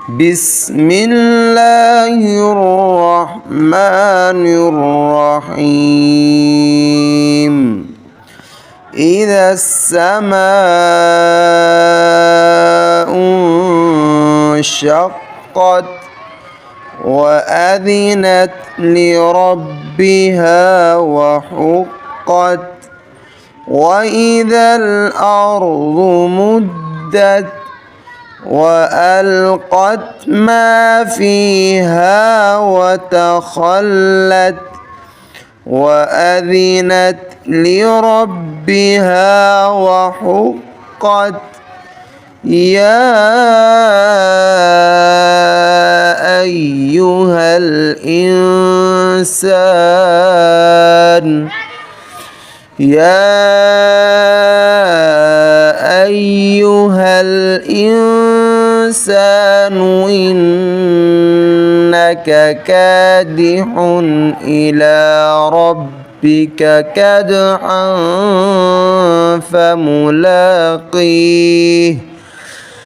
بسم الله الرحمن الرحيم إذا السماء انشقت وأذنت لربها وحقت وإذا الأرض مدت وألقت ما فيها وتخلت وأذنت لربها وحقت يا أيها الإنسان إنك كادح إلى ربك كدحا فملاقيه